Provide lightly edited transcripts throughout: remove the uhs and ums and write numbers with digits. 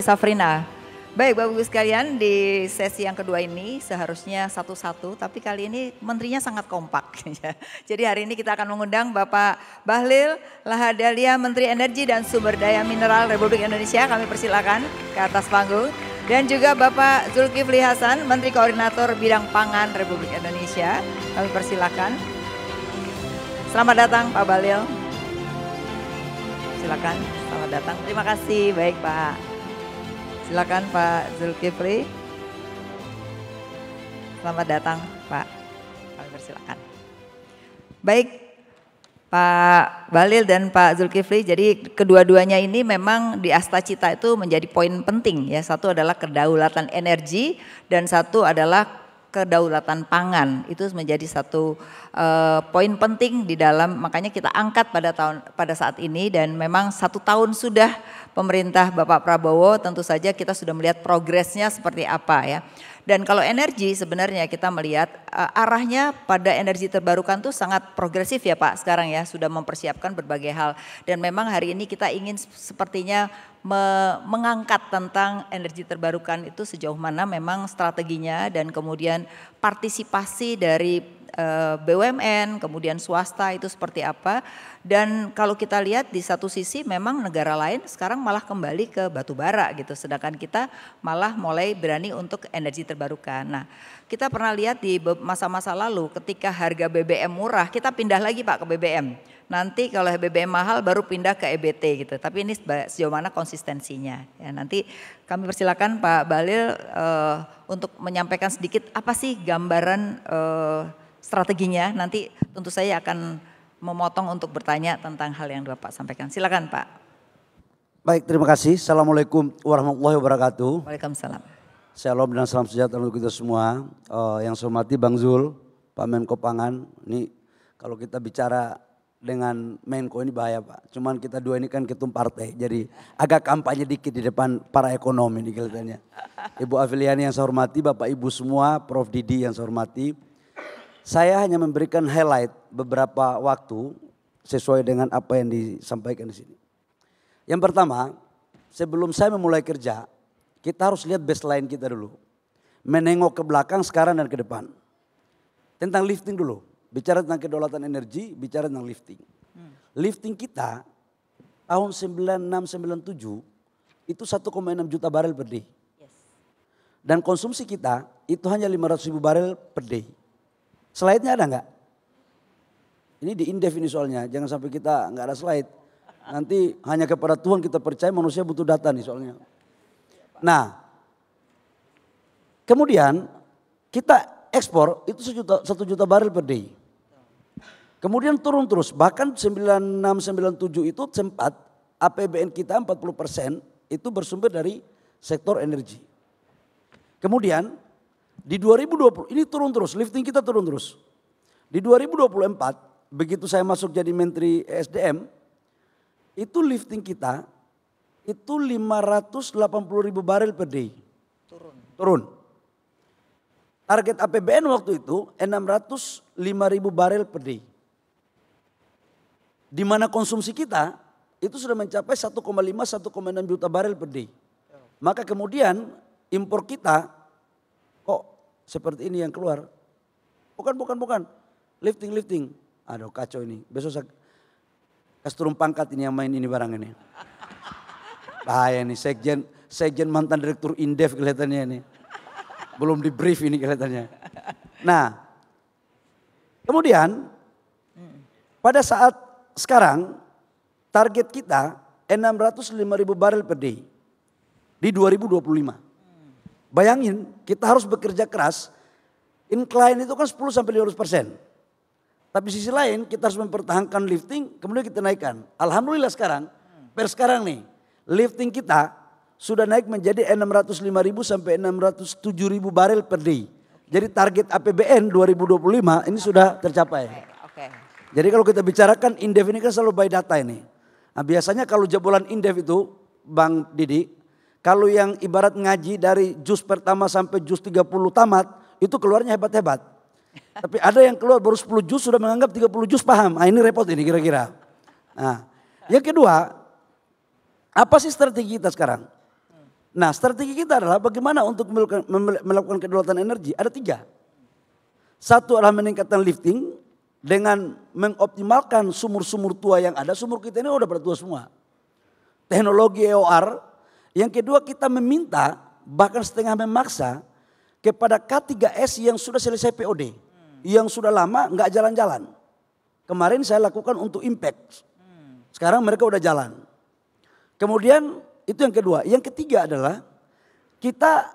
Safrina. Baik Bapak Ibu sekalian, di sesi yang kedua ini seharusnya satu-satu, tapi kali ini menterinya sangat kompak. Jadi hari ini kita akan mengundang Bapak Bahlil Lahadalia, Menteri Energi dan Sumber Daya Mineral Republik Indonesia. Kami persilakan ke atas panggung. Dan juga Bapak Zulkifli Hasan, Menteri Koordinator Bidang Pangan Republik Indonesia. Kami persilakan. Selamat datang Pak Bahlil. Silakan, selamat datang. Terima kasih, baik Pak. Silakan Pak Zulkifli. Selamat datang Pak. Kami persilakan. Baik Pak Bahlil dan Pak Zulkifli, jadi kedua-duanya ini memang di Astacita itu menjadi poin penting ya. Satu adalah kedaulatan energi dan satu adalah kedaulatan pangan. Itu menjadi satu poin penting di dalam, makanya kita angkat pada saat ini. Dan memang 1 tahun sudah pemerintah Bapak Prabowo, tentu saja kita sudah melihat progresnya seperti apa ya. Dan kalau energi sebenarnya kita melihat arahnya pada energi terbarukan tuh sangat progresif ya Pak sekarang ya, sudah mempersiapkan berbagai hal. Dan memang hari ini kita ingin sepertinya mengangkat tentang energi terbarukan itu sejauh mana memang strateginya dan kemudian partisipasi dari BUMN, kemudian swasta itu seperti apa. Dan kalau kita lihat di satu sisi memang negara lain sekarang malah kembali ke batu bara gitu. Sedangkan kita malah mulai berani untuk energi terbarukan. Nah kita pernah lihat di masa-masa lalu ketika harga BBM murah kita pindah lagi Pak ke BBM. Nanti kalau BBM mahal baru pindah ke EBT gitu. Tapi ini sejauh mana konsistensinya. Ya, nanti kami persilakan Pak Bahlil untuk menyampaikan sedikit apa sih gambaran strateginya. Nanti tentu saya akan memotong untuk bertanya tentang hal yang Bapak sampaikan. Silakan Pak. Baik, terima kasih. Assalamualaikum warahmatullahi wabarakatuh. Waalaikumsalam. Shalom dan salam sejahtera untuk kita semua. Yang saya hormati Bang Zul, Pak Menko Pangan. Ini kalau kita bicara dengan Menko ini bahaya Pak. Cuman kita dua ini kan ketum partai. Jadi agak kampanye dikit di depan para ekonomi ini kelihatannya. Ibu Afiliani yang saya hormati, Bapak Ibu semua, Prof Didi yang saya hormati. Saya hanya memberikan highlight beberapa waktu sesuai dengan apa yang disampaikan di sini. Yang pertama, sebelum saya memulai kerja, kita harus lihat baseline kita dulu. Menengok ke belakang sekarang dan ke depan. Tentang lifting dulu. Bicara tentang kedaulatan energi, bicara tentang lifting. Lifting kita tahun 96-97 itu 1,6 juta barel per day. Dan konsumsi kita itu hanya 500 ribu barel per day. Slide-nya ada nggak? Ini di indef ini soalnya, jangan sampai kita nggak ada slide. Nanti hanya kepada Tuhan kita percaya, manusia butuh data nih soalnya. Nah, kemudian kita ekspor itu 1 juta barel per day. Kemudian turun terus, bahkan 96-97 itu sempat APBN kita 40% itu bersumber dari sektor energi. Kemudian di 2020 ini turun terus, lifting kita turun terus. Di 2024 begitu saya masuk jadi Menteri ESDM, itu lifting kita itu 580 ribu barel per day. Turun. Target APBN waktu itu 605 ribu barel per day. Di mana konsumsi kita itu sudah mencapai 1,5-1,6 juta barel per day. Maka kemudian impor kita kok seperti ini yang keluar. Bukan. Lifting. Aduh kacau ini. Besok saya kasih turun pangkat ini yang main ini barang ini. Bahaya nih, sekjen mantan direktur Indef kelihatannya ini. Belum di brief ini kelihatannya. Nah, kemudian pada saat sekarang target kita 605 ribu barel per day di 2025. Bayangin kita harus bekerja keras, incline itu kan 10-15%. Tapi sisi lain kita harus mempertahankan lifting, kemudian kita naikkan. Alhamdulillah sekarang, per sekarang nih, lifting kita sudah naik menjadi 605 ribu sampai 607 ribu barel per day. Jadi target APBN 2025 ini sudah tercapai. Jadi kalau kita bicarakan Indef ini kan selalu by data ini. Nah, biasanya kalau jebolan Indef itu Bang Didi, kalau yang ibarat ngaji dari juz pertama sampai juz 30 tamat, itu keluarnya hebat-hebat. Tapi ada yang keluar baru 10 juz sudah menganggap 30 juz paham. Nah ini repot ini kira-kira. Nah, yang kedua, apa sih strategi kita sekarang? Nah strategi kita adalah bagaimana untuk melakukan kedaulatan energi. Ada 3. Satu adalah meningkatkan lifting dengan mengoptimalkan sumur-sumur tua yang ada. Sumur kita ini udah pada tua semua. Teknologi EOR. Yang kedua kita meminta bahkan setengah memaksa kepada K3S yang sudah selesai POD. Yang sudah lama nggak jalan-jalan. Kemarin saya lakukan untuk impact. Sekarang mereka udah jalan. Kemudian itu yang kedua. Yang ketiga adalah kita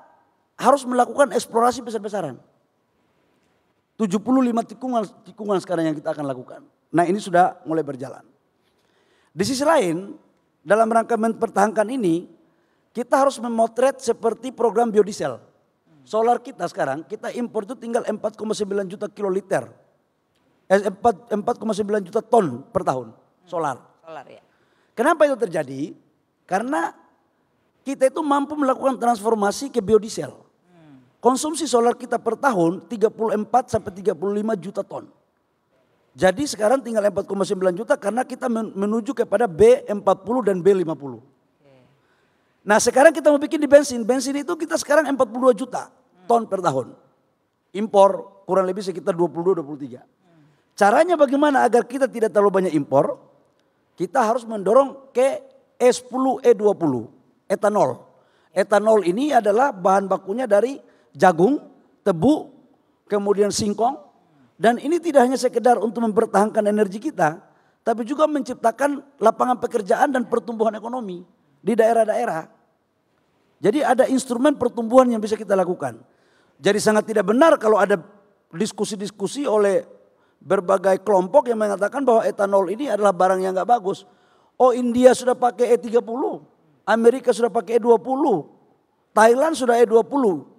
harus melakukan eksplorasi besar-besaran. 75 tikungan sekarang yang kita akan lakukan. Nah ini sudah mulai berjalan. Di sisi lain dalam rangka mempertahankan ini kita harus memotret seperti program biodiesel. Solar kita sekarang kita impor itu tinggal 4,9 juta kiloliter. 4,9 juta ton per tahun solar. Solar ya. Kenapa itu terjadi? Karena kita itu mampu melakukan transformasi ke biodiesel. Konsumsi solar kita per tahun 34 sampai 35 juta ton. Jadi sekarang tinggal 4,9 juta karena kita menuju kepada B40 dan B50. Nah sekarang kita mau bikin di bensin. Bensin itu kita sekarang 42 juta ton per tahun. Impor kurang lebih sekitar 22-23. Caranya bagaimana agar kita tidak terlalu banyak impor? Kita harus mendorong ke E10, E20, etanol. Etanol ini adalah bahan bakunya dari jagung, tebu, kemudian singkong. Dan ini tidak hanya sekedar untuk mempertahankan energi kita, tapi juga menciptakan lapangan pekerjaan dan pertumbuhan ekonomi di daerah-daerah. Jadi ada instrumen pertumbuhan yang bisa kita lakukan. Jadi sangat tidak benar kalau ada diskusi-diskusi oleh berbagai kelompok yang mengatakan bahwa etanol ini adalah barang yang gak bagus. Oh India sudah pakai E30, Amerika sudah pakai E20, Thailand sudah E20.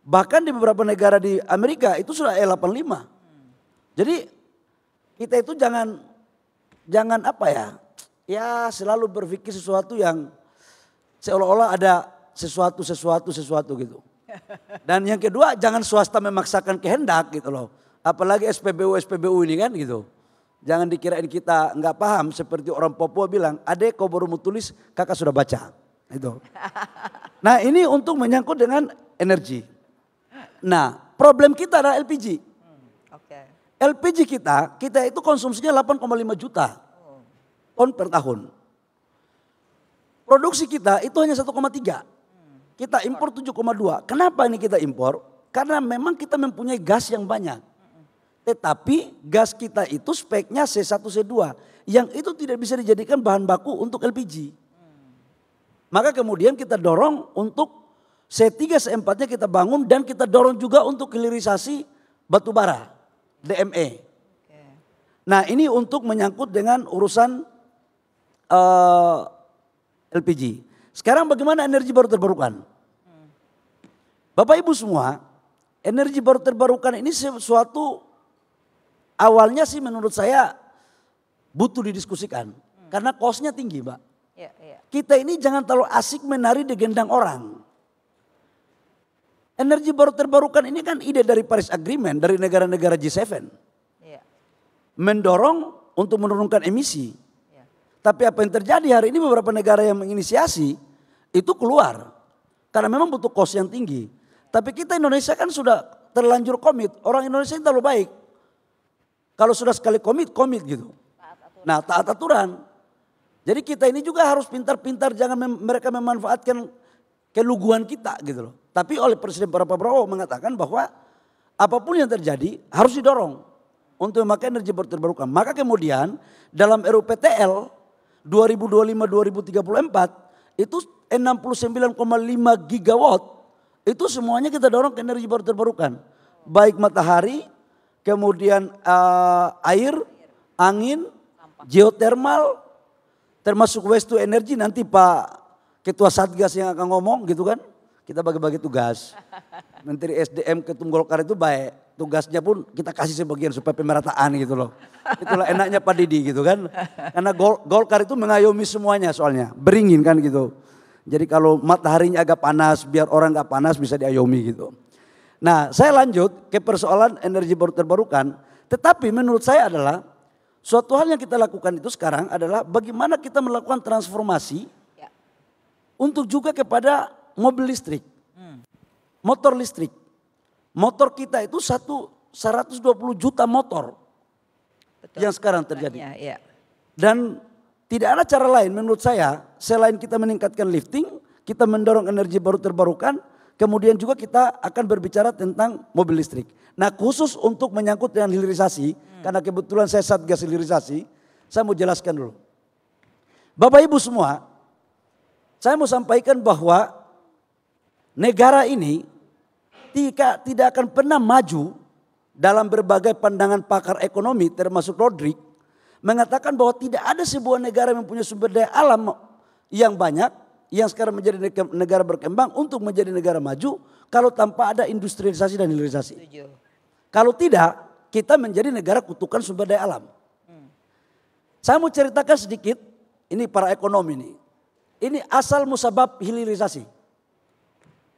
Bahkan di beberapa negara di Amerika itu sudah E85. Jadi kita itu jangan apa ya, ya selalu berpikir sesuatu yang seolah-olah ada sesuatu gitu. Dan yang kedua jangan swasta memaksakan kehendak gitu loh. Apalagi SPBU ini kan gitu. Jangan dikirain kita nggak paham seperti orang Papua bilang, adek kau baru mau tulis, kakak sudah baca. Itu. Nah ini untuk menyangkut dengan energi. Nah problem kita adalah LPG. LPG kita itu konsumsinya 8,5 juta ton per tahun. Produksi kita itu hanya 1,3. Kita impor 7,2. Kenapa ini kita impor? Karena memang kita mempunyai gas yang banyak. Tetapi gas kita itu speknya C1, C2. Yang itu tidak bisa dijadikan bahan baku untuk LPG. Maka kemudian kita dorong untuk C3, C4-nya kita bangun. Dan kita dorong juga untuk hilirisasi batu bara, DME. Nah ini untuk menyangkut dengan urusan LPG. Sekarang bagaimana energi baru terbarukan? Bapak Ibu semua, energi baru terbarukan ini sesuatu awalnya sih menurut saya butuh didiskusikan. Karena cost-nya tinggi Mbak. Kita ini jangan terlalu asik menari di gendang orang. Energi baru terbarukan ini kan ide dari Paris Agreement dari negara-negara G7. Mendorong untuk menurunkan emisi. Tapi apa yang terjadi hari ini beberapa negara yang menginisiasi itu keluar. Karena memang butuh cost yang tinggi. Tapi kita Indonesia kan sudah terlanjur komit. Orang Indonesia ini terlalu baik. Kalau sudah sekali komit gitu. Nah taat aturan. Jadi kita ini juga harus pintar-pintar jangan mereka memanfaatkan keluguan kita gitu loh. Tapi oleh Presiden Prabowo mengatakan bahwa apapun yang terjadi harus didorong untuk memakai energi baru terbarukan. Maka kemudian dalam RUPTL 2025-2034 itu 69,5 gigawatt itu semuanya kita dorong ke energi baru terbarukan. Baik matahari, kemudian air, angin, geothermal, termasuk waste to energy. Nanti Pak Ketua Satgas yang akan ngomong gitu kan. Kita bagi-bagi tugas. Menteri SDM Ketum Golkar itu baik. Tugasnya pun kita kasih sebagian supaya pemerataan gitu loh. Itulah enaknya Pak Didi gitu kan. Karena Golkar itu mengayomi semuanya soalnya. Beringin kan gitu. Jadi kalau mataharinya agak panas biar orang gak panas bisa diayomi gitu. Nah saya lanjut ke persoalan energi baru terbarukan. Tetapi menurut saya adalah suatu hal yang kita lakukan itu sekarang adalah bagaimana kita melakukan transformasi untuk juga kepada mobil listrik, motor listrik. Motor kita itu 120 juta motor. Betul. Yang sekarang terjadi. Ya. Dan tidak ada cara lain menurut saya selain kita meningkatkan lifting, kita mendorong energi baru terbarukan, kemudian juga kita akan berbicara tentang mobil listrik. Nah khusus untuk menyangkut dengan hilirisasi, karena kebetulan saya Satgas hilirisasi, saya mau jelaskan dulu. Bapak Ibu semua, saya mau sampaikan bahwa negara ini tidak akan pernah maju dalam berbagai pandangan pakar ekonomi termasuk Rodrik mengatakan bahwa tidak ada sebuah negara yang mempunyai sumber daya alam yang banyak yang sekarang menjadi negara berkembang untuk menjadi negara maju kalau tanpa ada industrialisasi dan hilirisasi. Kalau tidak, kita menjadi negara kutukan sumber daya alam. Saya mau ceritakan sedikit, ini para ekonom ini. Ini asal musabab hilirisasi.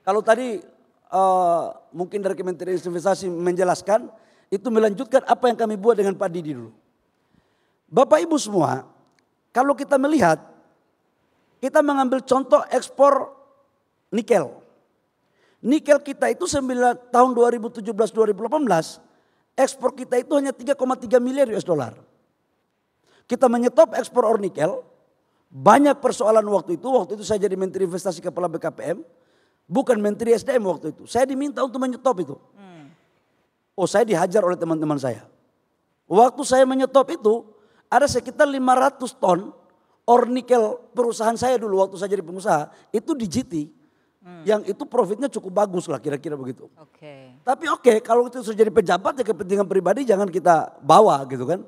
Kalau tadi mungkin dari Kementerian Investasi menjelaskan, itu melanjutkan apa yang kami buat dengan Pak Didi dulu. Bapak Ibu semua, kalau kita melihat, kita mengambil contoh ekspor nikel. Nikel kita itu tahun 2017-2018, ekspor kita itu hanya 3,3 miliar US dollar. Kita menyetop ekspor ore nikel, banyak persoalan waktu itu saya jadi Menteri Investasi Kepala BKPM, bukan Menteri SDM waktu itu. Saya diminta untuk menyetop itu. Oh saya dihajar oleh teman-teman saya. Waktu saya menyetop itu ada sekitar 500 ton ore nikel perusahaan saya dulu waktu saya jadi pengusaha. Itu di GT. Yang itu profitnya cukup bagus lah kira-kira begitu. Tapi kalau itu sudah jadi pejabat ya kepentingan pribadi jangan kita bawa gitu kan.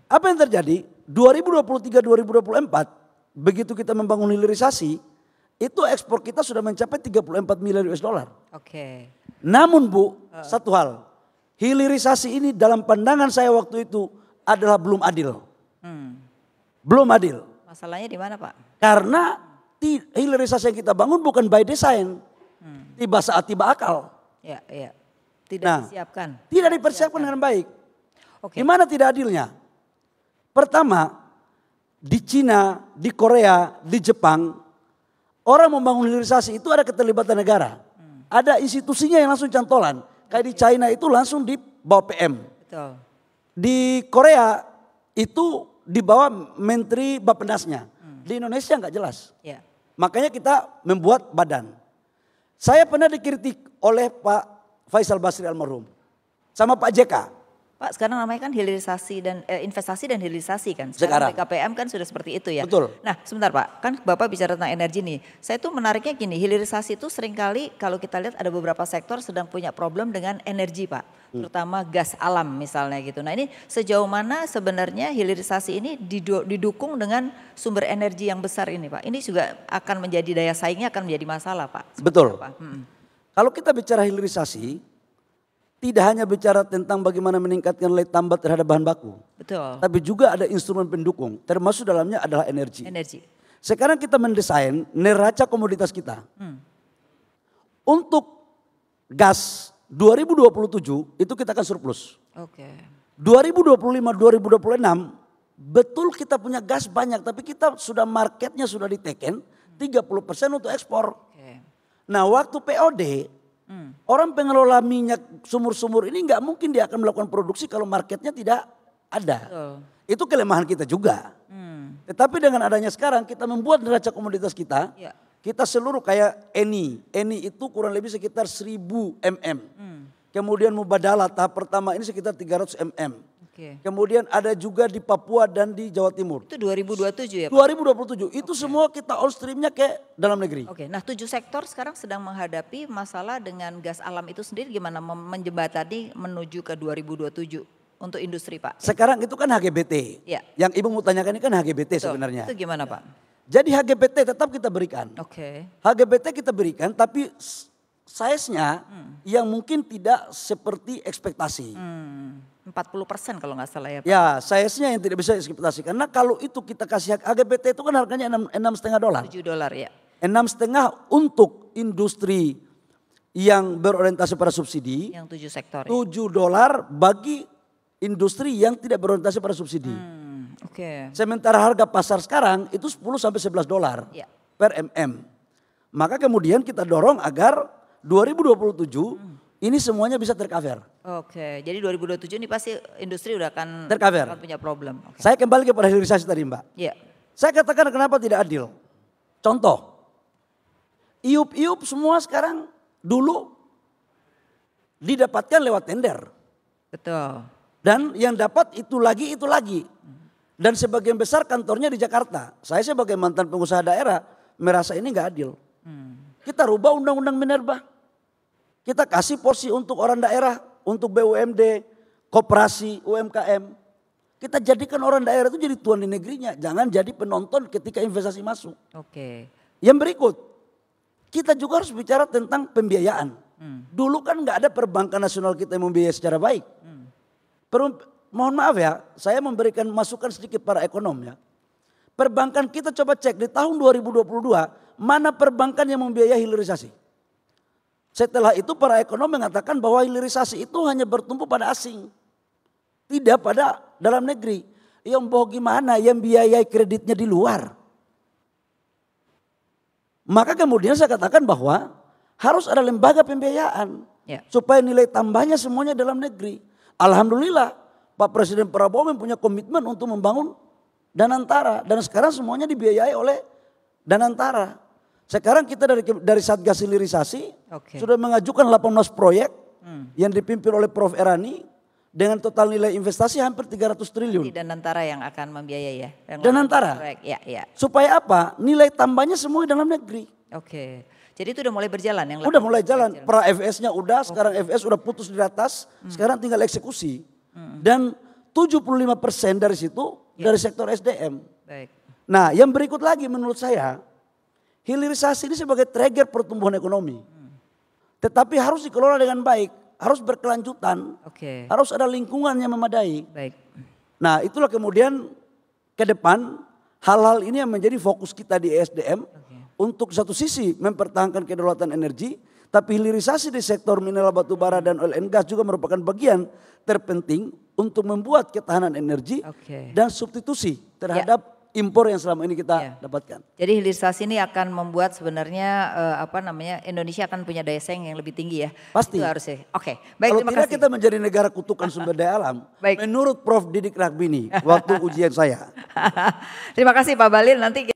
Apa yang terjadi 2023-2024 begitu kita membangun hilirisasi. Itu ekspor kita sudah mencapai 34 miliar US dollar. Namun Bu, satu hal. Hilirisasi ini dalam pandangan saya waktu itu adalah belum adil. Belum adil. Masalahnya di mana Pak? Karena hilirisasi yang kita bangun bukan by design. Tiba saat tiba akal. Ya. Tidak disiapkan. Tidak dipersiapkan dengan baik. Gimana tidak adilnya? Pertama, di Cina, di Korea, di Jepang, orang membangun hilirisasi itu ada keterlibatan negara. Ada institusinya yang langsung cantolan. Kayak di China itu langsung di bawah PM. Betul. Di Korea itu di bawah Menteri Bappenasnya. Di Indonesia nggak jelas. Makanya kita membuat badan. Saya pernah dikritik oleh Pak Faisal Basri almarhum. Sama Pak JK. Pak sekarang namanya kan hilirisasi dan investasi dan hilirisasi kan. Sekarang BKPM kan sudah seperti itu ya. Betul. Nah sebentar Pak, kan Bapak bicara tentang energi nih. Saya tuh menariknya gini, hilirisasi itu seringkali kalau kita lihat ada beberapa sektor sedang punya problem dengan energi Pak. Terutama gas alam misalnya gitu. Nah ini sejauh mana sebenarnya hilirisasi ini didukung dengan sumber energi yang besar ini Pak. Ini juga akan menjadi daya saingnya akan menjadi masalah Pak. Betul. Kalau kita bicara hilirisasi, tidak hanya bicara tentang bagaimana meningkatkan nilai tambah terhadap bahan baku. Betul. Tapi juga ada instrumen pendukung, termasuk dalamnya adalah energi. Sekarang kita mendesain neraca komoditas kita. Untuk gas 2027 itu kita akan surplus. 2025-2026 betul kita punya gas banyak, tapi kita sudah marketnya sudah diteken 30% untuk ekspor. Nah waktu POD, orang pengelola minyak sumur-sumur ini nggak mungkin dia akan melakukan produksi kalau marketnya tidak ada. Itu kelemahan kita juga. Tetapi dengan adanya sekarang kita membuat neraca komoditas kita, kita seluruh kayak Eni itu kurang lebih sekitar 1000 mm. Kemudian Mubadala tahap pertama ini sekitar 300 mm. Kemudian ada juga di Papua dan di Jawa Timur. Itu 2027 ya Pak? 2027, itu semua kita all streamnya ke dalam negeri. Nah 7 sektor sekarang sedang menghadapi masalah dengan gas alam itu sendiri gimana menjembatani menuju ke 2027 untuk industri Pak? Sekarang itu kan HGBT, yang Ibu mau tanyakan ini kan HGBT sebenarnya. Itu gimana Pak? Jadi HGBT tetap kita berikan. HGBT kita berikan tapi size-nya yang mungkin tidak seperti ekspektasi. 40% kalau nggak salah ya Pak. Ya, size-nya yang tidak bisa ekspektasi. Karena kalau itu kita kasih HGBT itu kan harganya $6,5. $7 ya. 6,5 untuk industri yang berorientasi pada subsidi. Yang 7 sektor. $7 bagi industri yang tidak berorientasi pada subsidi. Sementara harga pasar sekarang itu $10 sampai $11 per mm. Maka kemudian kita dorong agar 2027 ini semuanya bisa tercover. Oke, jadi 2027 ini pasti industri udah akan punya problem. Oke. Saya kembali kepada hilirisasi tadi Mbak. Iya. Saya katakan kenapa tidak adil. Contoh, iup-iup semua sekarang dulu didapatkan lewat tender. Betul. Dan yang dapat itu lagi. Dan sebagian besar kantornya di Jakarta. Saya sebagai mantan pengusaha daerah merasa ini nggak adil. Kita rubah undang-undang Minerba. Kita kasih porsi untuk orang daerah, untuk BUMD, koperasi, UMKM. Kita jadikan orang daerah itu jadi tuan di negerinya. Jangan jadi penonton ketika investasi masuk. Oke. Yang berikut, kita juga harus bicara tentang pembiayaan. Dulu kan nggak ada perbankan nasional kita yang membiayai secara baik. Mohon maaf ya, saya memberikan masukan sedikit para ekonom ya. Perbankan kita coba cek di tahun 2022, mana perbankan yang membiayai hilirisasi. Setelah itu para ekonom mengatakan bahwa hilirisasi itu hanya bertumpu pada asing. Tidak pada dalam negeri. Yang boh gimana yang biayai kreditnya di luar. Maka kemudian saya katakan bahwa harus ada lembaga pembiayaan. Supaya nilai tambahnya semuanya dalam negeri. Alhamdulillah Pak Presiden Prabowo mempunyai komitmen untuk membangun Danantara. Dan sekarang semuanya dibiayai oleh Danantara. Sekarang kita dari Satgas Hilirisasi sudah mengajukan 18 proyek yang dipimpin oleh Prof. Erani. Dengan total nilai investasi hampir 300 triliun. Danantara yang akan membiayai ya? Danantara. Ya. Supaya apa? Nilai tambahnya semua dalam negeri. Oke. Jadi itu udah mulai berjalan? Udah mulai jalan. Pra FS-nya udah, sekarang FS udah putus di atas. Sekarang tinggal eksekusi. Dan 75% dari situ dari sektor SDM. Baik. Nah yang berikut lagi menurut saya. Hilirisasi ini sebagai trigger pertumbuhan ekonomi. Tetapi harus dikelola dengan baik. Harus berkelanjutan, harus ada lingkungan yang memadai. Baik. Nah itulah kemudian ke depan hal-hal ini yang menjadi fokus kita di ESDM. Untuk satu sisi mempertahankan kedaulatan energi. Tapi hilirisasi di sektor mineral batu bara dan oil and gas juga merupakan bagian terpenting untuk membuat ketahanan energi dan substitusi terhadap impor yang selama ini kita dapatkan. Jadi hilirisasi ini akan membuat sebenarnya Indonesia akan punya daya saing yang lebih tinggi ya. Pasti. Itu harusnya. Oke. Baik, kalau terima tidak kasih. kita menjadi negara kutukan sumber daya alam. Menurut Prof. Didik Rakbini waktu ujian saya. Terima kasih Pak Balil. Nanti